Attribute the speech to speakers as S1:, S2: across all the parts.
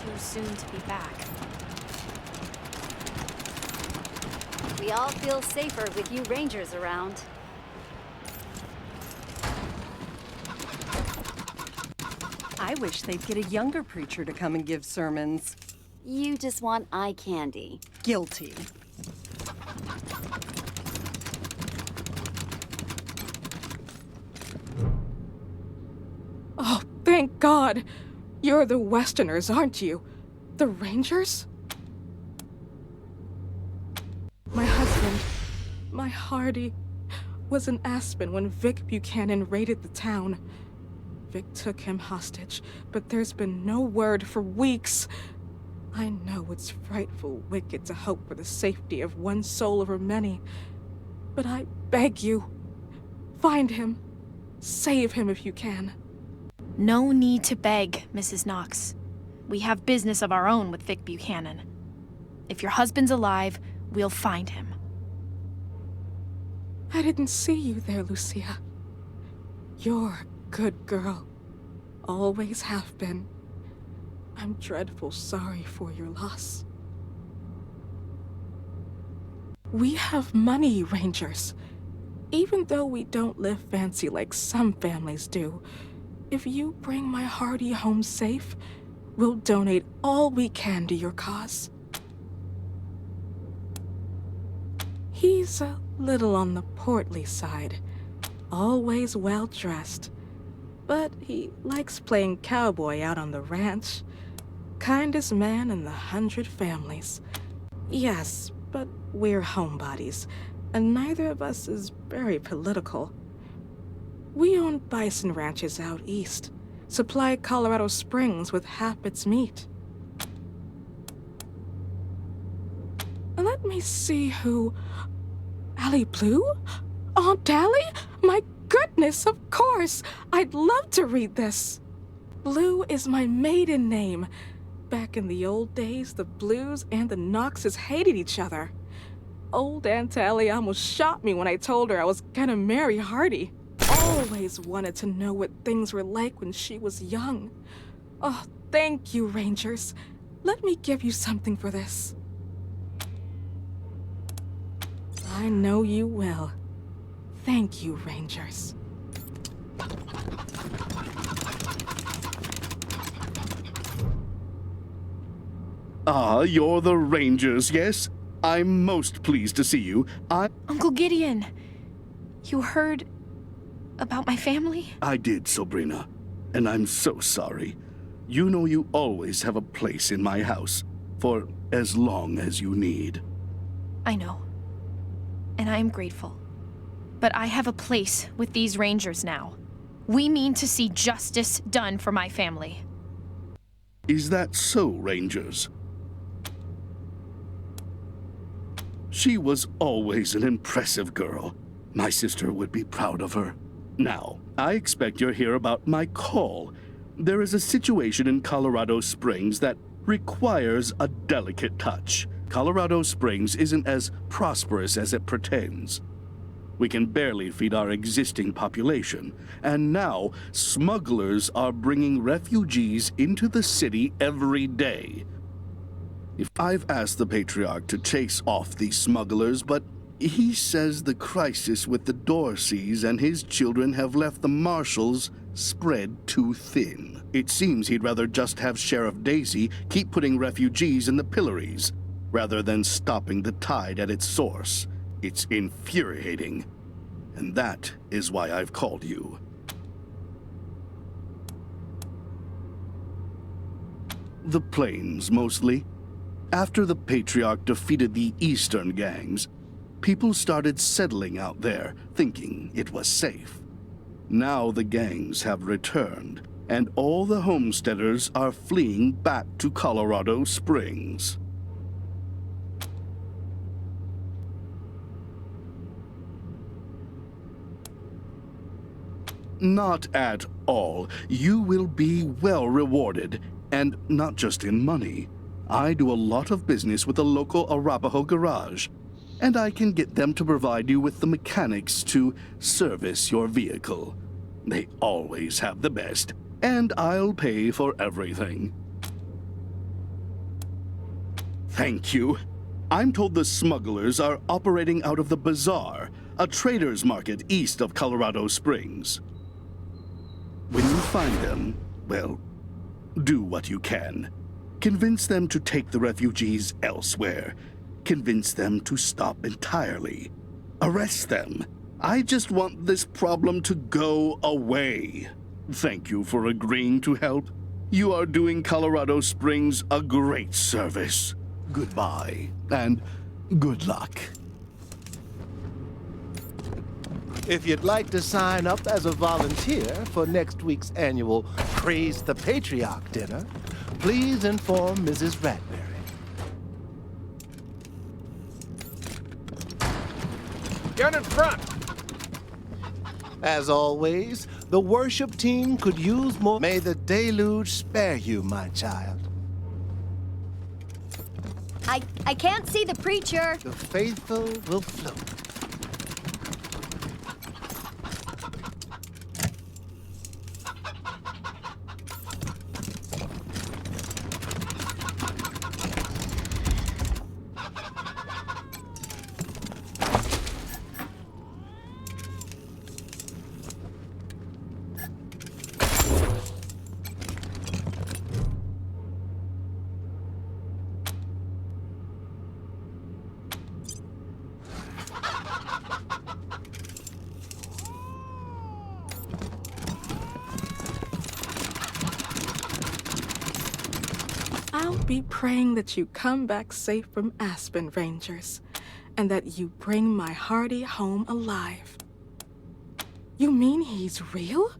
S1: too soon to be back.
S2: We all feel safer with you Rangers around.
S3: I wish they'd get a younger preacher to come and give sermons.
S2: You just want eye candy.
S3: Guilty.
S4: Oh, thank God! You're the Westerners, aren't you? The Rangers? My husband, my Hardy, was in Aspen when Vic Buchanan raided the town. Vic took him hostage, but there's been no word for weeks. I know it's frightful wicked to hope for the safety of one soul over many, but I beg you, find him. Save him if you can.
S1: No need to beg, Mrs. Knox. We have business of our own with Vic Buchanan. If your husband's alive, we'll find him.
S4: I didn't see you there, Lucia. You're a good girl. Always have been. I'm dreadful sorry for your loss. We have money, Rangers. Even though we don't live fancy like some families do, if you bring my Hardy home safe, we'll donate all we can to your cause. He's a little on the portly side, always well-dressed, but he likes playing cowboy out on the ranch. Kindest man in the 100 families. Yes, but we're homebodies, and neither of us is very political. We own bison ranches out east, supply Colorado Springs with half its meat. Let me see who... Allie Blue? Aunt Allie? My goodness, of course! I'd love to read this. Blue is my maiden name. Back in the old days, the Blues and the Knoxes hated each other. Old Aunt Allie almost shot me when I told her I was gonna marry Hardy. Always wanted to know what things were like when she was young. Oh, thank you, Rangers. Let me give you something for this. I know you will. Thank you, Rangers.
S5: Ah, you're the Rangers, yes? I'm most pleased to see you.
S1: Uncle Gideon, you heard about my family?
S5: I did, Sabrina, and I'm so sorry. You know you always have a place in my house, for as long as you need.
S1: I know, and I am grateful. But I have a place with these Rangers now. We mean to see justice done for my family.
S5: Is that so, Rangers? She was always an impressive girl. My sister would be proud of her. Now, I expect you're here about my call. There is a situation in Colorado Springs that requires a delicate touch. Colorado Springs isn't as prosperous as it pretends. We can barely feed our existing population, and now smugglers are bringing refugees into the city every day. I've asked the Patriarch to chase off these smugglers, but he says the crisis with the Dorseys and his children have left the marshals spread too thin. It seems he'd rather just have Sheriff Daisy keep putting refugees in the pillories, rather than stopping the tide at its source. It's infuriating. And that is why I've called you. The plains, mostly. After the Patriarch defeated the eastern gangs, people started settling out there, thinking it was safe. Now the gangs have returned, and all the homesteaders are fleeing back to Colorado Springs. Not at all. You will be well rewarded, and not just in money. I do a lot of business with the local Arapaho garage, and I can get them to provide you with the mechanics to service your vehicle. They always have the best, and I'll pay for everything. Thank you. I'm told the smugglers are operating out of the Bazaar, a trader's market east of Colorado Springs. When you find them, well, do what you can. Convince them to take the refugees elsewhere. Convince them to stop entirely. Arrest them. I just want this problem to go away. Thank you for agreeing to help. You are doing Colorado Springs a great service. Goodbye, and good luck.
S6: If you'd like to sign up as a volunteer for next week's annual Praise the Patriarch dinner, please inform Mrs. Ratberry.
S7: Get in front!
S6: As always, the worship team could use more. May the deluge spare you, my child.
S2: I can't see the preacher.
S6: The faithful will float.
S4: I'll be praying that you come back safe from Aspen, Rangers, and that you bring my Hardy home alive. You mean he's real?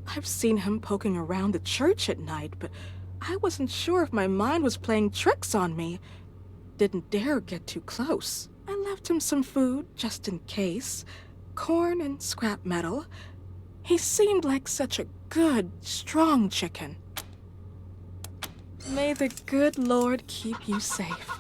S4: I've seen him poking around the church at night, but I wasn't sure if my mind was playing tricks on me. Didn't dare get too close. I left him some food, just in case. Corn and scrap metal. He seemed like such a good, strong chicken. May the good Lord keep you safe.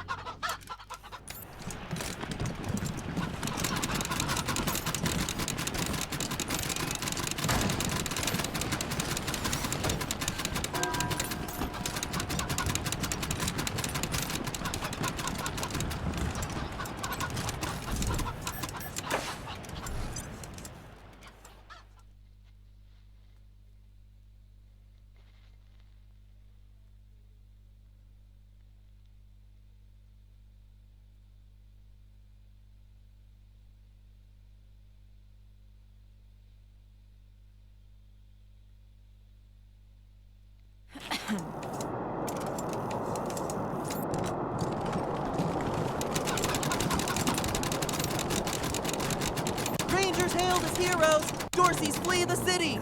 S8: Rangers hailed as heroes! Dorsey's flee the city!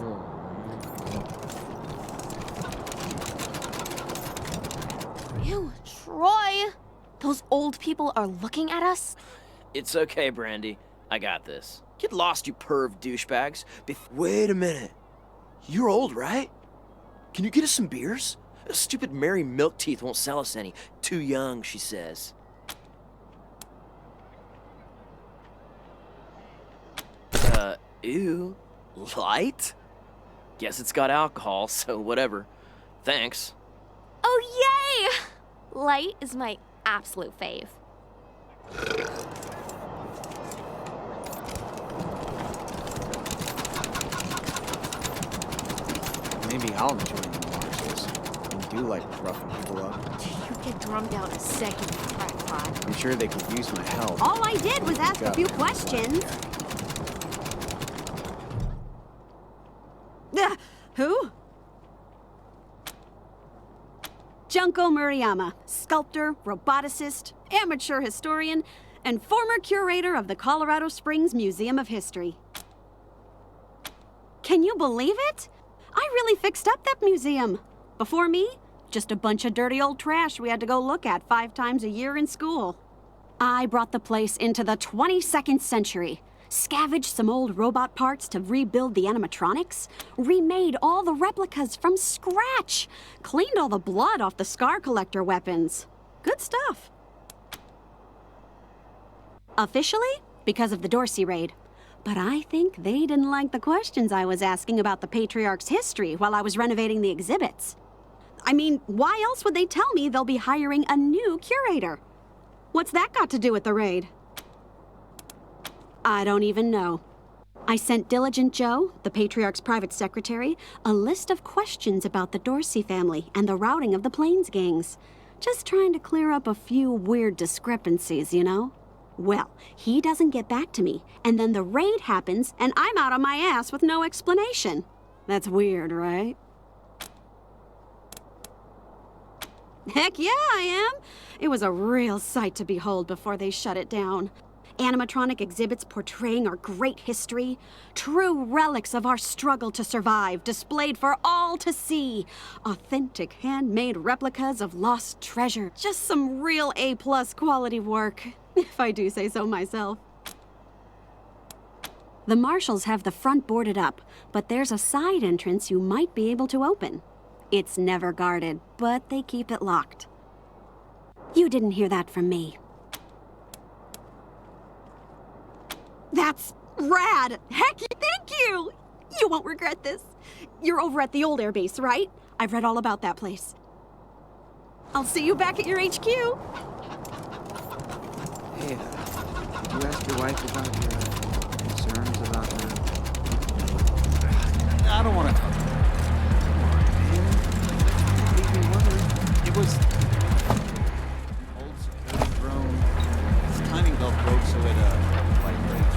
S1: Ew, Troy! Those old people are looking at us?
S7: It's okay, Brandy. I got this. Get lost, you perv douchebags. Wait a minute. You're old, right? Can you get us some beers? Stupid Mary Milkteeth won't sell us any. Too young, she says. Ew. Light? Guess it's got alcohol, so whatever. Thanks.
S9: Oh, yay! Light is my absolute fave.
S10: Maybe I'll enjoy the marches. I do like roughing people up.
S2: You get drummed out a second, crackpot.
S10: I'm sure they could use my help.
S2: All I did was ask a few questions. Who? Junko Murayama, sculptor, roboticist, amateur historian, and former curator of the Colorado Springs Museum of History. Can you believe it? I really fixed up that museum. Before me, just a bunch of dirty old trash we had to go look at 5 times a year in school. I brought the place into the 22nd century, scavenged some old robot parts to rebuild the animatronics, remade all the replicas from scratch, cleaned all the blood off the scar collector weapons. Good stuff. Officially, because of the Dorsey raid. But I think they didn't like the questions I was asking about the Patriarch's history while I was renovating the exhibits. I mean, why else would they tell me they'll be hiring a new curator? What's that got to do with the raid? I don't even know. I sent Diligent Joe, the Patriarch's private secretary, a list of questions about the Dorsey family and the routing of the Plains gangs. Just trying to clear up a few weird discrepancies, you know? Well, he doesn't get back to me, and then the raid happens, and I'm out on my ass with no explanation. That's weird, right? Heck yeah, I am! It was a real sight to behold before they shut it down. Animatronic exhibits portraying our great history, true relics of our struggle to survive, displayed for all to see. Authentic handmade replicas of lost treasure. Just some real A-plus quality work, if I do say so myself. The marshals have the front boarded up, but there's a side entrance you might be able to open. It's never guarded, but they keep it locked. You didn't hear that from me. That's rad! Heck, thank you! You won't regret this. You're over at the old airbase, right? I've read all about that place. I'll see you back at your HQ.
S10: Hey, did you ask your wife about your concerns about her? I don't want to talk about it. Leave me wondering. It was old security drone. Its timing belt broke, so it vibrates.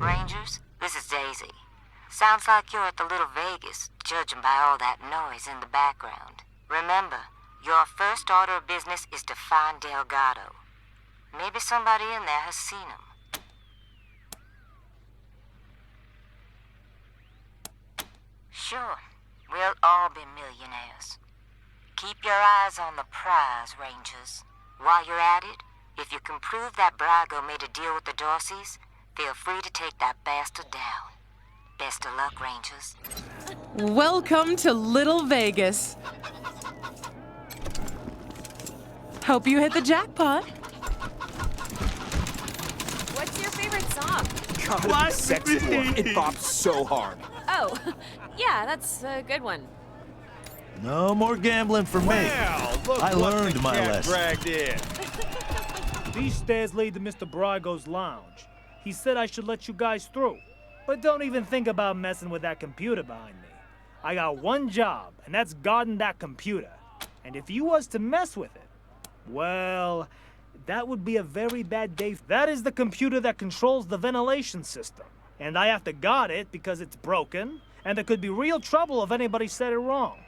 S11: Rangers, this is Daisy. Sounds like you're at the Little Vegas, judging by all that noise in the background. Remember, your first order of business is to find Delgado. Maybe somebody in there has seen him. Sure, we'll all be millionaires. Keep your eyes on the prize, Rangers. While you're at it, if you can prove that Brago made a deal with the Dorseys, feel free to take that bastard down. Best of luck, Rangers.
S8: Welcome to Little Vegas. Hope you hit the jackpot.
S12: What's your favorite song?
S10: God, it's sexy. It bops so hard.
S12: Oh, yeah, that's a good one.
S13: No more gambling for me.
S14: Well, look
S13: I
S14: what
S13: learned
S14: the
S13: my
S14: cat
S13: lesson.
S14: dragged in.
S15: These stairs lead to Mr. Brago's lounge. He said I should let you guys through. But don't even think about messing with that computer behind me. I got one job, and that's guarding that computer. And if you was to mess with it, well, that would be a very bad day. That is the computer that controls the ventilation system. And I have to guard it because it's broken, and there could be real trouble if anybody said it wrong.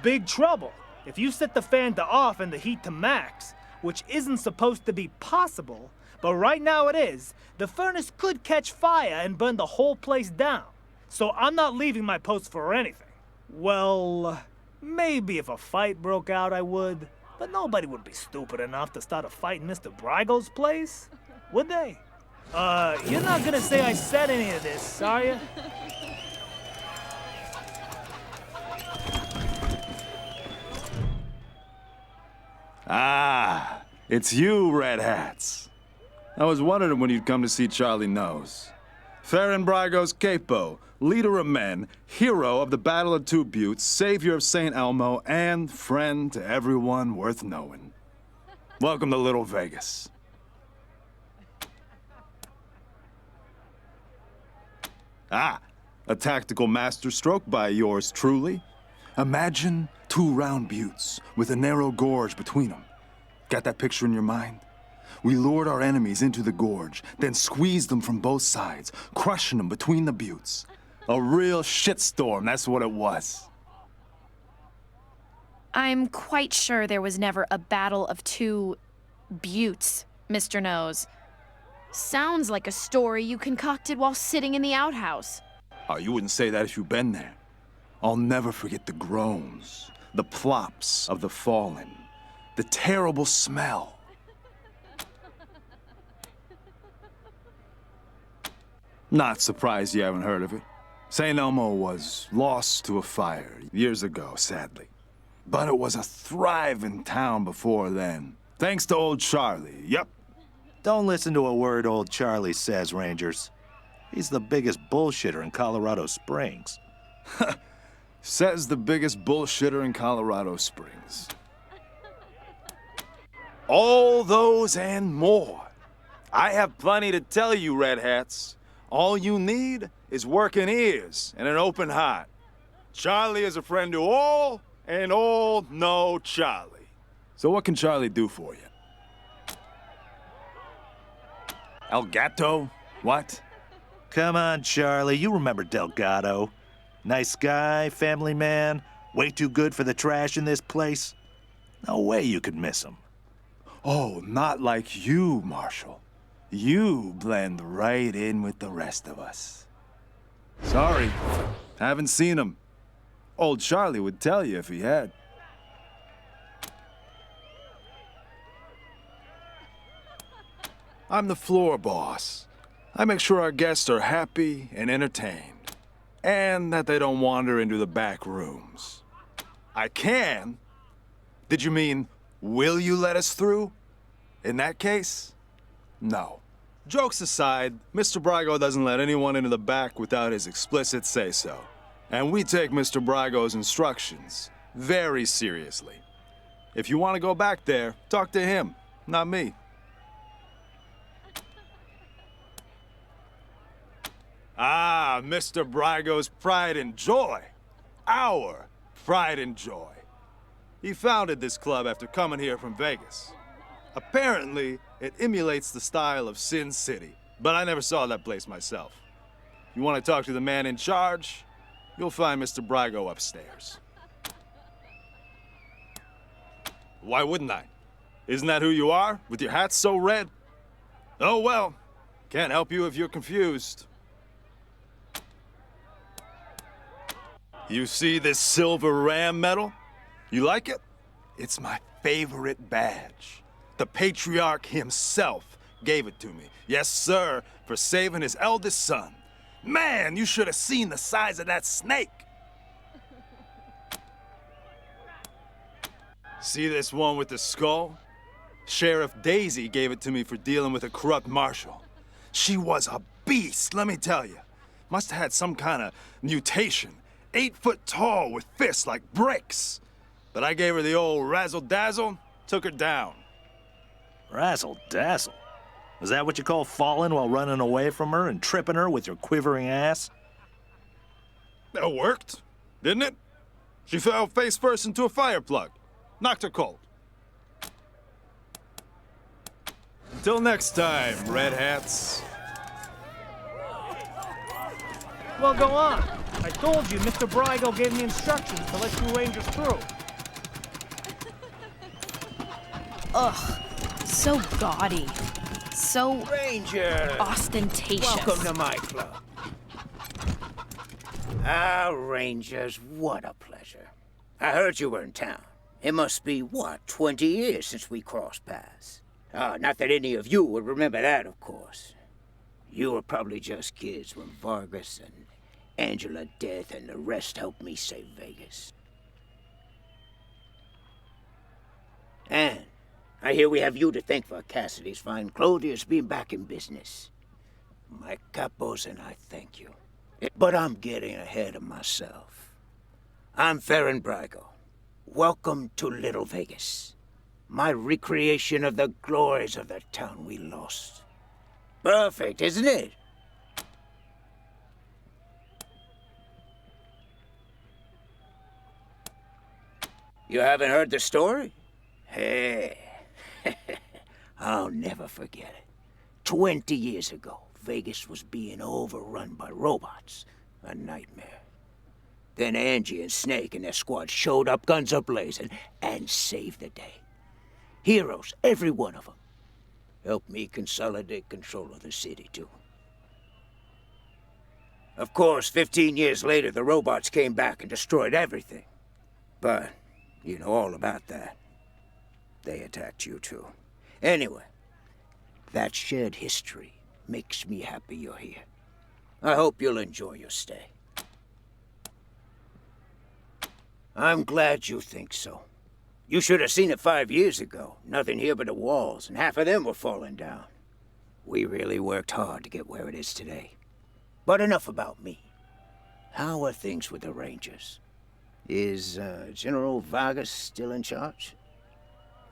S15: Big trouble. If you set the fan to off and the heat to max, which isn't supposed to be possible, but right now it is, the furnace could catch fire and burn the whole place down. So I'm not leaving my post for anything. Well, maybe if a fight broke out I would, but nobody would be stupid enough to start a fight in Mr. Brago's place, would they? You're not gonna say I said any of this, are you?
S16: Ah, it's you, Red Hats. I was wondering when you'd come to see Charlie Knows. Farron Brago's capo, leader of men, hero of the Battle of Two Buttes, savior of St. Elmo, and friend to everyone worth knowing. Welcome to Little Vegas. Ah, a tactical masterstroke by yours truly. Imagine two round buttes with a narrow gorge between them. Got that picture in your mind? We lured our enemies into the gorge, then squeezed them from both sides, crushing them between the buttes. A real shitstorm, that's what it was.
S1: I'm quite sure there was never a battle of two buttes, Mr. Nose. Sounds like a story you concocted while sitting in the outhouse.
S16: Oh, you wouldn't say that if you'd been there. I'll never forget the groans, the plops of the fallen, the terrible smell. Not surprised you haven't heard of it. St. Elmo was lost to a fire years ago, sadly. But it was a thriving town before then. Thanks to old Charlie, yep.
S13: Don't listen to a word old Charlie says, Rangers. He's the biggest bullshitter in Colorado Springs.
S16: Says the biggest bullshitter in Colorado Springs. All those and more. I have plenty to tell you, Red Hats. All you need is working ears and an open heart. Charlie is a friend to all, and all know Charlie. So what can Charlie do for you? El Gato? What?
S13: Come on, Charlie, you remember Delgado. Nice guy, family man, way too good for the trash in this place. No way you could miss him.
S16: Oh, not like you, Marshall. You blend right in with the rest of us. Sorry, haven't seen him. Old Charlie would tell you if he had. I'm the floor boss. I make sure our guests are happy and entertained, and that they don't wander into the back rooms. I can? Did you mean, will you let us through? In that case, no. Jokes aside, Mr. Brago doesn't let anyone into the back without his explicit say-so. And we take Mr. Brago's instructions very seriously. If you want to go back there, talk to him, not me. Ah, Mr. Brago's pride and joy. Our pride and joy. He founded this club after coming here from Vegas. Apparently, it emulates the style of Sin City, but I never saw that place myself. You want to talk to the man in charge? You'll find Mr. Brygo upstairs. Why wouldn't I? Isn't that who you are, with your hat so red? Oh well, can't help you if you're confused. You see this silver ram medal? You like it? It's my favorite badge. The patriarch himself gave it to me. Yes, sir, for saving his eldest son. Man, you should have seen the size of that snake. See this one with the skull? Sheriff Daisy gave it to me for dealing with a corrupt marshal. She was a beast, let me tell you. Must have had some kind of mutation. 8 foot tall with fists like bricks. But I gave her the old razzle-dazzle, took her down.
S13: Razzle-dazzle? Is that what you call falling while running away from her and tripping her with your quivering ass?
S16: That worked, didn't it? She fell face first into a fire plug. Knocked her cold. Until next time, Red Hats.
S15: Well, go on. I told you, Mr. Brygo gave me instructions to let you Rangers through.
S1: Ugh, so gaudy. So
S14: Ranger!
S1: ostentatious.
S14: Welcome to my club. Ah, Rangers, what a pleasure. I heard you were in town. It must be, what, 20 years since we crossed paths. Not that any of you would remember that, of course. You were probably just kids when Vargas and Angela Death and the rest helped me save Vegas. And I hear we have you to thank for Cassidy's fine clothiers being back in business. My capos and I thank you. But I'm getting ahead of myself. I'm Farron Brygo. Welcome to Little Vegas. My recreation of the glories of the town we lost. Perfect, isn't it? You haven't heard the story? Hey, I'll never forget it. 20 years ago, Vegas was being overrun by robots. A nightmare. Then Angie and Snake and their squad showed up, guns a-blazing, and saved the day. Heroes, every one of them. Helped me consolidate control of the city, too. Of course, 15 years later, the robots came back and destroyed everything. But you know all about that. They attacked you, too. Anyway, that shared history makes me happy you're here. I hope you'll enjoy your stay. I'm glad you think so. You should have seen it 5 years ago. Nothing here but the walls, and half of them were falling down. We really worked hard to get where it is today. But enough about me. How are things with the Rangers? Is General Vargas still in charge?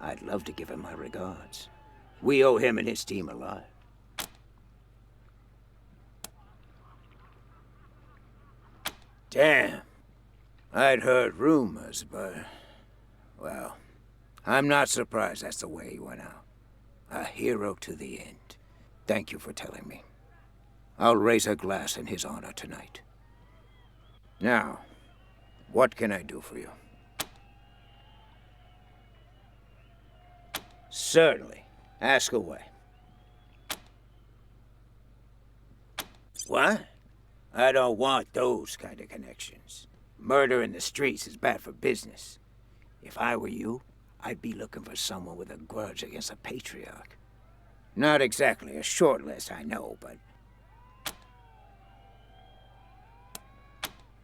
S14: I'd love to give him my regards. We owe him and his team a lot. Damn. I'd heard rumors, but... well, I'm not surprised that's the way he went out. A hero to the end. Thank you for telling me. I'll raise a glass in his honor tonight. Now, what can I do for you? Certainly. Ask away. What? I don't want those kind of connections. Murder in the streets is bad for business. If I were you, I'd be looking for someone with a grudge against a patriarch. Not exactly a short list, I know, but...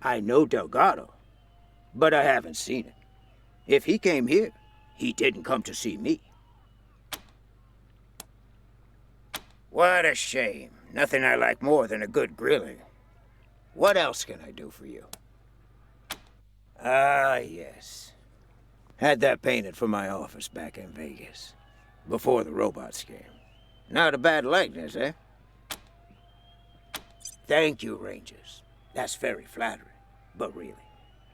S14: I know Delgado, but I haven't seen him. If he came here, he didn't come to see me. What a shame. Nothing I like more than a good grilling. What else can I do for you? Ah, yes. Had that painted for my office back in Vegas. Before the robots came. Not a bad likeness, eh? Thank you, Rangers. That's very flattering. But really,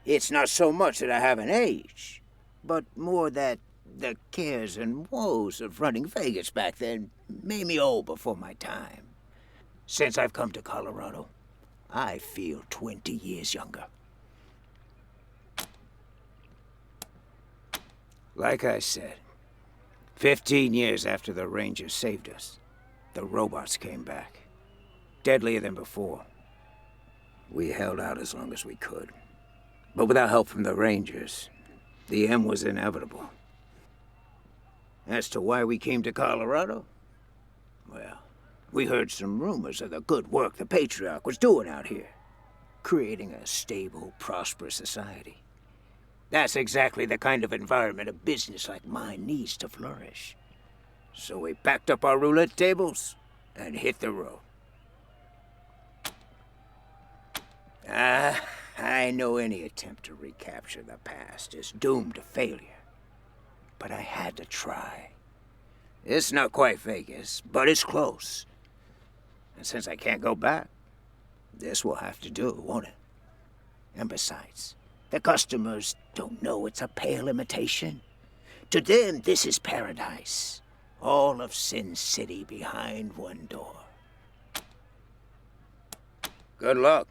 S14: it's not so much that I haven't aged, but more that the cares and woes of running Vegas back then made me old before my time. Since I've come to Colorado, I feel 20 years younger. Like I said, 15 years after the Rangers saved us, the robots came back. Deadlier than before. We held out as long as we could. But without help from the Rangers, the end was inevitable. As to why we came to Colorado, well, we heard some rumors of the good work the Patriarch was doing out here, creating a stable, prosperous society. That's exactly the kind of environment a business like mine needs to flourish. So we packed up our roulette tables and hit the road. I know any attempt to recapture the past is doomed to failure. But I had to try. It's not quite Vegas, but it's close. And since I can't go back, this will have to do, won't it? And besides, the customers don't know it's a pale imitation. To them, this is paradise. All of Sin City behind one door. Good luck.